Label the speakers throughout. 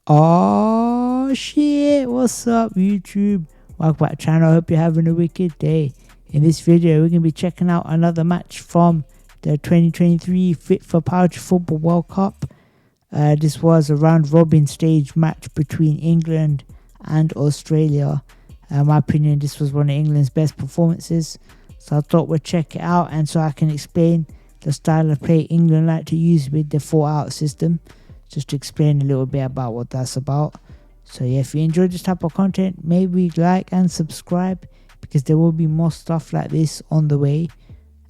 Speaker 1: Oh shit, what's up YouTube? Welcome back to the channel, I hope you're having a wicked day. In this video we're going to be checking out another match from the 2023 FIPFA Pouch Football World Cup. This was a round robin stage match between England and Australia. In my opinion, this was one of England's best performances, so I thought we'd check it out and so I can explain the style of play England like to use with the 4-out system. Just to explain a little bit about what that's about. So yeah, if you enjoyed this type of content, maybe like and subscribe, because there will be more stuff like this on the way.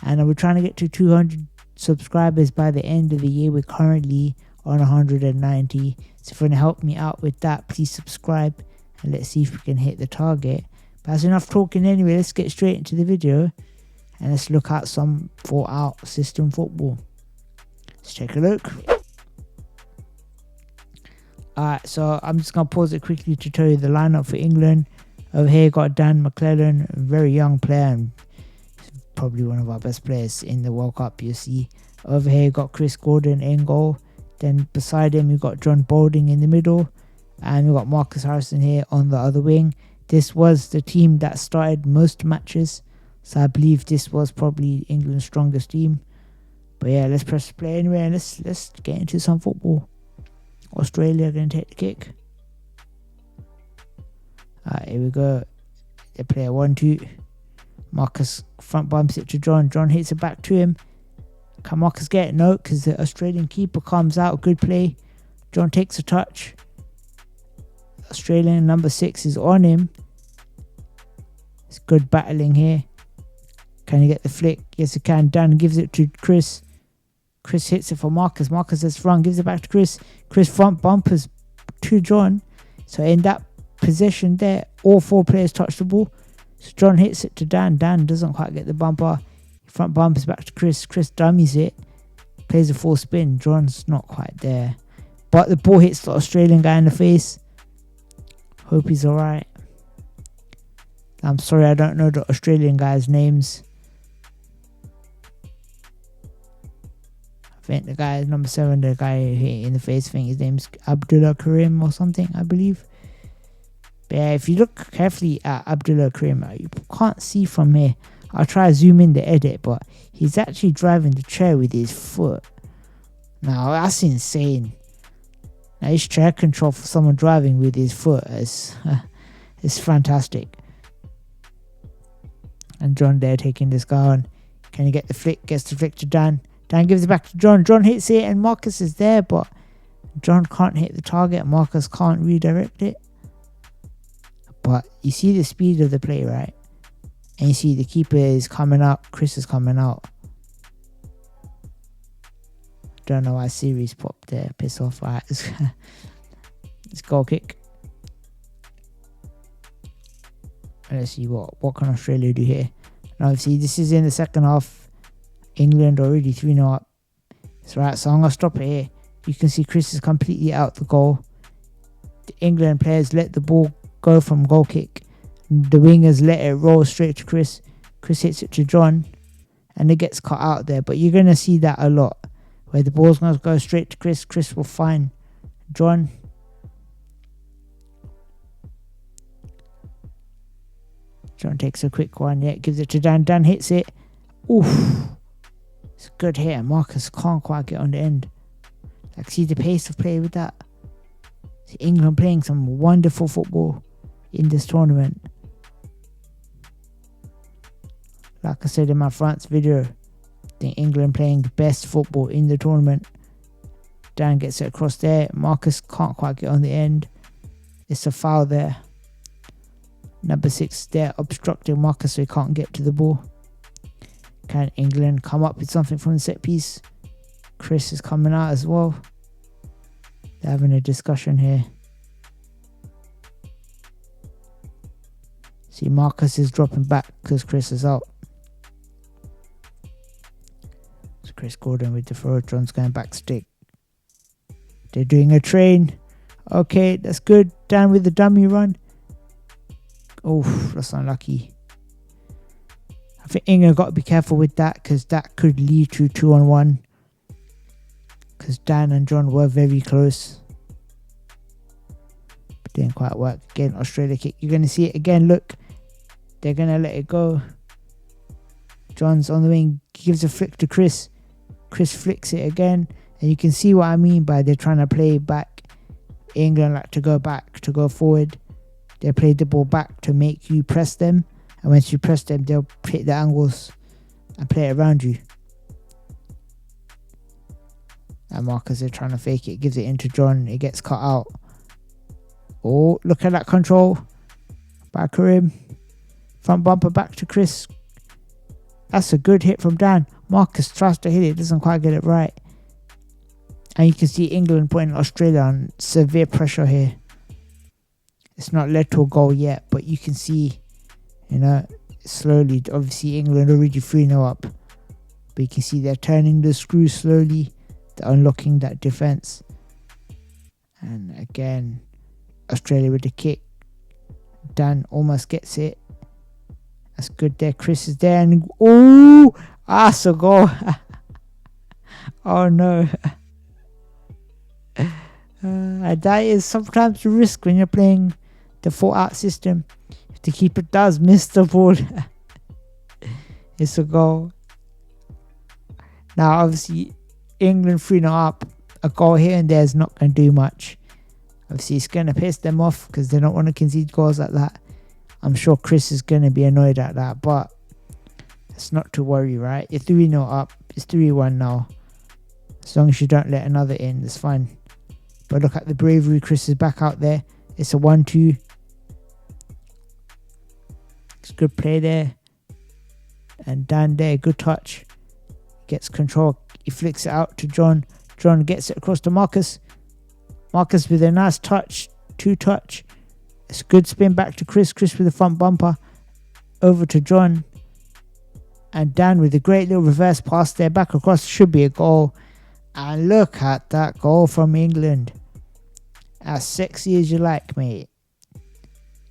Speaker 1: And we're trying to get to 200 subscribers by the end of the year. We're currently on 190. So if you want to help me out with that, please subscribe and let's see if we can hit the target. But that's enough talking anyway. Let's get straight into the video and let's look at some 4-out system football. Let's take a look. Alright, so I'm just going to pause it quickly to tell you the lineup for England. Over here got Dan McClellan, a very young player and probably one of our best players in the World Cup, you see. Over here got Chris Gordon in goal. Then beside him we got John Balding in the middle. And we got Marcus Harrison here on the other wing. This was the team that started most matches, so I believe this was probably England's strongest team. But yeah, let's press play anyway and let's get into some football. Australia going to take the kick. Alright, here we go. They play a 1-2. Marcus front bumps it to John. John hits it back to him. Can Marcus get it? No, because the Australian keeper comes out. Good play. John takes a touch. Australian number 6 is on him. It's good battling here. Can he get the flick? Yes, he can. Dan gives it to Chris. Chris hits it for Marcus. Marcus has front, gives it back to Chris. Chris front bumpers to John. So in that possession there, all 4 players touch the ball. So John hits it to Dan. Dan doesn't quite get the bumper. Front bumpers back to Chris. Chris dummies it. Plays a full spin. John's not quite there. But the ball hits the Australian guy in the face. Hope he's alright. I'm sorry I don't know the Australian guys' names. I think the guy is number 7, the guy in the face, I think his name's Abdullah Karim or something, I believe. But yeah, if you look carefully at Abdullah Karim, you can't see from here. I'll try to zoom in the edit, but he's actually driving the chair with his foot. Now, that's insane. Now, his chair control for someone driving with his foot is fantastic. And John there taking this guy on. Can he get the flick? Gets the flick to Dan. Dan gives it back to John. John hits it and Marcus is there, but John can't hit the target. Marcus can't redirect it. But you see the speed of the play, right? And you see the keeper is coming out. Chris is coming out. Don't know why series popped there. Piss off. Alright, let's goal kick. And let's see what can Australia do here. Now, see, this is in the second half. England already 3-0 up. That's right, so I'm going to stop it here. You can see Chris is completely out the goal. The England players let the ball go from goal kick. The wingers let it roll straight to Chris. Chris hits it to John. And it gets cut out there. But you're going to see that a lot. Where the ball's going to go straight to Chris. Chris will find John. John takes a quick one. Yeah, gives it to Dan. Dan hits it. Oof. It's a good hit. Marcus can't quite get on the end. Like, see the pace of play with that. See England playing some wonderful football in this tournament. Like I said in my France video, I think England playing the best football in the tournament. Dan gets it across there. Marcus can't quite get on the end. It's a foul there. Number 6 there obstructing Marcus so he can't get to the ball. Can England come up with something from the set piece? Chris is coming out as well. They're having a discussion here. See, Marcus is dropping back because Chris is out. So Chris Gordon with the throw. John's going back stick. They're doing a train. Okay, that's good. Dan with the dummy run. Oh, that's unlucky. I think England got to be careful with that because that could lead to 2-on-1. Because Dan and John were very close. Didn't quite work. Again, Australia kick. You're going to see it again. Look, they're going to let it go. John's on the wing, gives a flick to Chris. Chris flicks it again. And you can see what I mean by they're trying to play back. England like to go back, to go forward. They play the ball back to make you press them. And once you press them, they'll hit the angles and play it around you. And Marcus is trying to fake it. Gives it into John. It gets cut out. Oh, look at that control. Back of him. Front bumper back to Chris. That's a good hit from Dan. Marcus tries to hit it. Doesn't quite get it right. And you can see England putting Australia on severe pressure here. It's not led to a goal yet. But you can see, slowly. Obviously, England already 3-0 up. But you can see they're turning the screw slowly. They're unlocking that defense. And again, Australia with the kick. Dan almost gets it. That's good there. Chris is there. And that's a goal. Oh no. That is sometimes the risk when you're playing the 4-out system. If the keeper does miss the ball, it's a goal. Now, obviously, England 3-0 up. A goal here and there is not going to do much. Obviously, it's going to piss them off because they don't want to concede goals like that. I'm sure Chris is going to be annoyed at that, but it's not to worry, right? You're 3-0 up. It's 3-1 now. As long as you don't let another in, it's fine. But look at the bravery. Chris is back out there. It's a 1-2. It's a good play there. And Dan there, good touch. Gets control. He flicks it out to John. John gets it across to Marcus. Marcus with a nice touch. 2-touch. It's a good spin back to Chris. Chris with the front bumper. Over to John. And Dan with a great little reverse pass there. Back across. Should be a goal. And look at that goal from England. As sexy as you like, mate.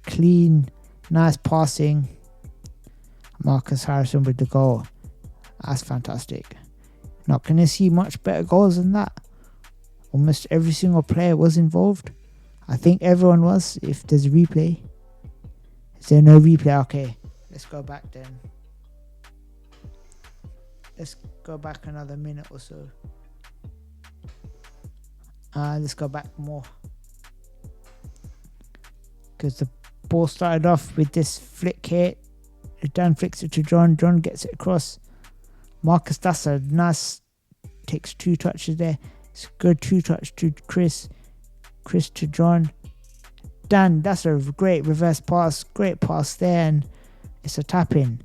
Speaker 1: Clean. Nice passing. Marcus Harrison with the goal. That's fantastic. Not going to see much better goals than that. Almost every single player was involved. I think everyone was, if there's a replay. Is there no replay? Okay, let's go back then. Let's go back another minute or so. Let's go back more. Because the ball started off with this flick here. Dan flicks it to John. John gets it across. Marcus, that's a nice, takes 2 touches there. It's a good 2-touch to Chris. Chris to John. Dan, that's a great reverse pass. Great pass there, and it's a tap in.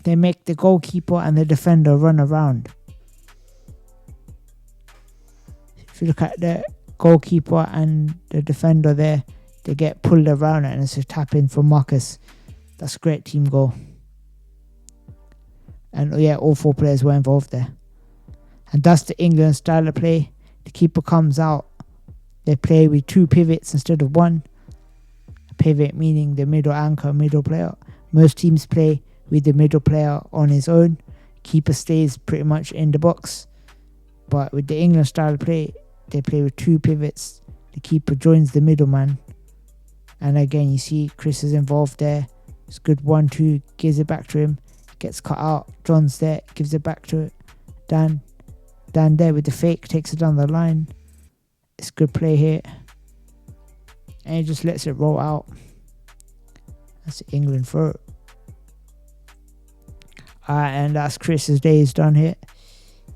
Speaker 1: They make the goalkeeper and the defender run around. If you look at the goalkeeper and the defender there, they get pulled around and it's a tap in from Marcus. That's a great team goal. And yeah, all 4 players were involved there. And that's the England style of play. The keeper comes out. They play with 2 pivots instead of 1. A pivot meaning the middle anchor, middle player. Most teams play with the middle player on his own. Keeper stays pretty much in the box. But with the England style of play, they play with 2 pivots. The keeper joins the middleman. And again, you see Chris is involved there. It's good 1-2. Gives it back to him. Gets cut out. John's there. Gives it back to Dan. Dan there with the fake. Takes it down the line. It's good play here. And he just lets it roll out. That's the England throw. And that's Chris's day is done here.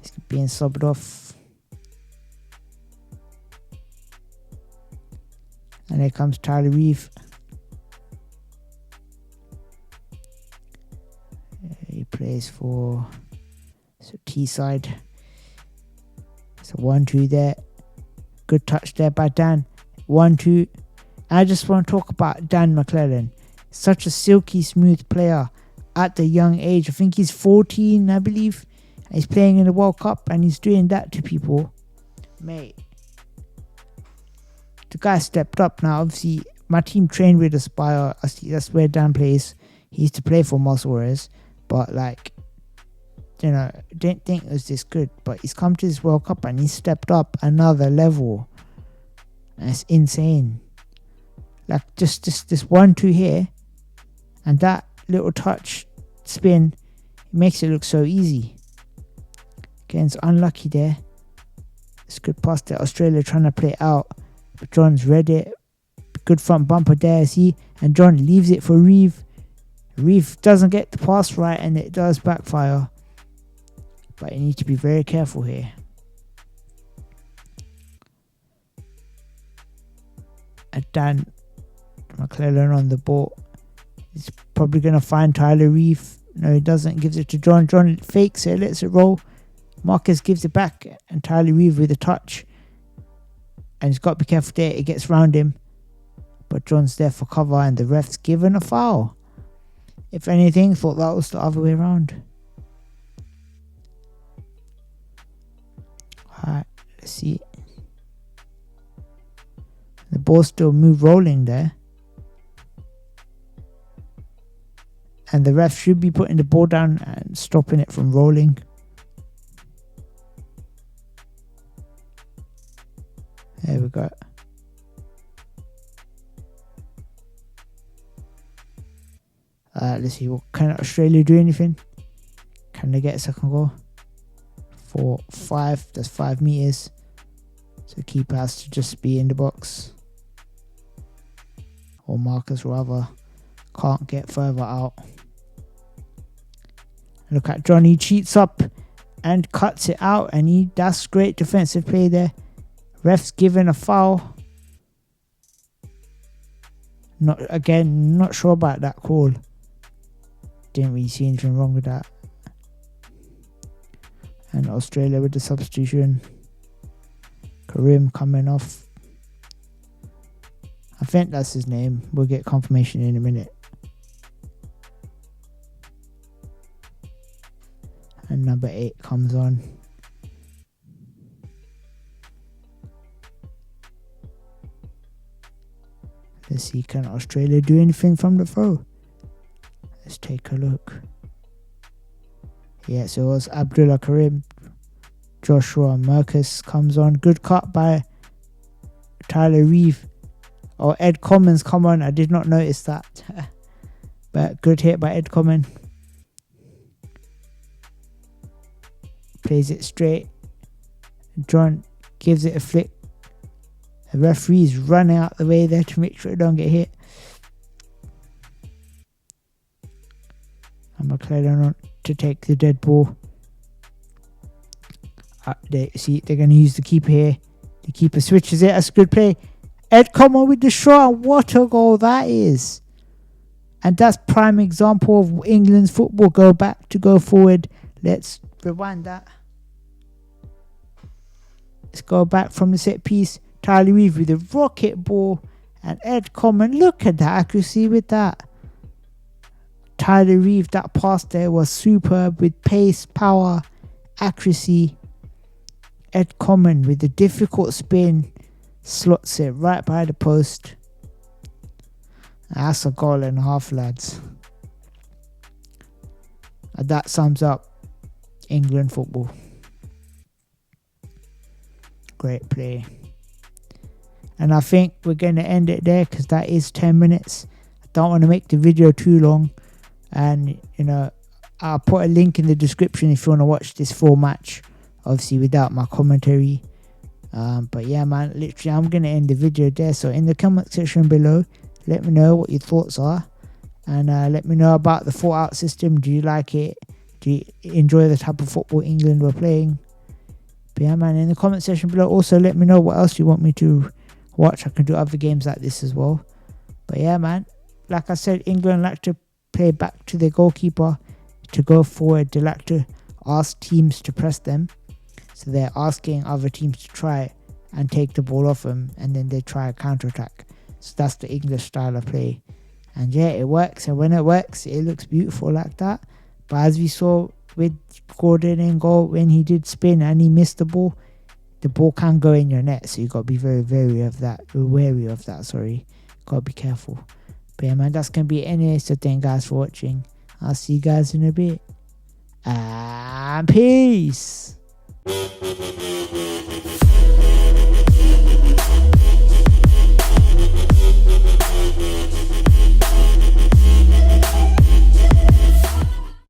Speaker 1: He's being subbed off. And here comes Tyler Reeve. He plays for T-side. It's a 1-2 there. Good touch there by Dan. 1-2. I just want to talk about Dan McClellan. Such a silky smooth player at the young age. I think he's 14, I believe. He's playing in the World Cup and he's doing that to people. Mate. The guy stepped up now. Obviously, my team trained with Aspire. That's where Dan plays. He used to play for Muscle Warriors. But didn't think it was this good. But he's come to this World Cup and he's stepped up another level. And it's insane. Like just this 1-2 here, and that little touch spin, it makes it look so easy. Again, it's unlucky there. It's good pass there. Australia trying to play it out, but John's read it. Good front bumper there, see, and John leaves it for Reeve. Reeve doesn't get the pass right, and it does backfire. But you need to be very careful here. And Dan McClellan on the ball. He's probably going to find Tyler Reeve. No, he doesn't. Gives it to John. John fakes it, lets it roll. Marcus gives it back, and Tyler Reeve with a touch. And he's got to be careful there. It gets round him. But John's there for cover, and the ref's given a foul. If anything, thought that was the other way around. Alright, let's see. The ball still moved rolling there. And the ref should be putting the ball down and stopping it from rolling. There we go. Let's see, can Australia do anything? Can they get a second goal? 4-5, that's 5 meters. So keeper has to just be in the box. Or Marcus rather can't get further out. Look at Johnny, cheats up and cuts it out, and that's great defensive play there. Ref's given a foul. Not sure about that call. Didn't really see anything wrong with that. And Australia with the substitution. Karim coming off. I think that's his name. We'll get confirmation in a minute. And number 8 comes on. Let's see, can Australia do anything from the throw? Let's take a look. Yeah, so it was Abdullah Karim. Joshua Marcus comes on. Good cut by Tyler Reeve. Oh, Ed Commons come on. I did not notice that. But good hit by Ed Common. Plays it straight. John gives it a flick. The referee's running out the way there to make sure it don't get hit. And McClellan on to take the dead ball. They're going to use the keeper here. The keeper switches it. That's a good play. Ed Common with the shot. What a goal that is. And that's prime example of England's football. Go back to go forward. Let's rewind that. Let's go back from the set piece. Tyler Reeve with a rocket ball. And Ed Common. Look at that accuracy with that. Tyler Reeve, that pass there was superb with pace, power, accuracy. Ed Common with the difficult spin slots it right by the post. That's a goal and a half, lads. And that sums up England football. Great play. And I think we're going to end it there because that is 10 minutes. I don't want to make the video too long. And, I'll put a link in the description if you want to watch this full match. Obviously without my commentary. But yeah, man, literally I'm going to end the video there. So in the comment section below, let me know what your thoughts are. And let me know about the 4-out system. Do you like it? Do you enjoy the type of football England were playing? But yeah, man, in the comment section below, also let me know what else you want me to watch. I can do other games like this as well. But yeah, man, like I said, England like to play back to their goalkeeper to go forward. They like to ask teams to press them. So they're asking other teams to try and take the ball off them, and then they try a counter-attack. So that's the English style of play. And yeah, it works. And when it works, it looks beautiful like that. But as we saw with Gordon in goal, when he did spin and he missed the ball can go in your net. So you got to be very, very wary of that. Got to be careful. But yeah, man, that's going to be it anyway. So thank you guys for watching. I'll see you guys in a bit. And peace.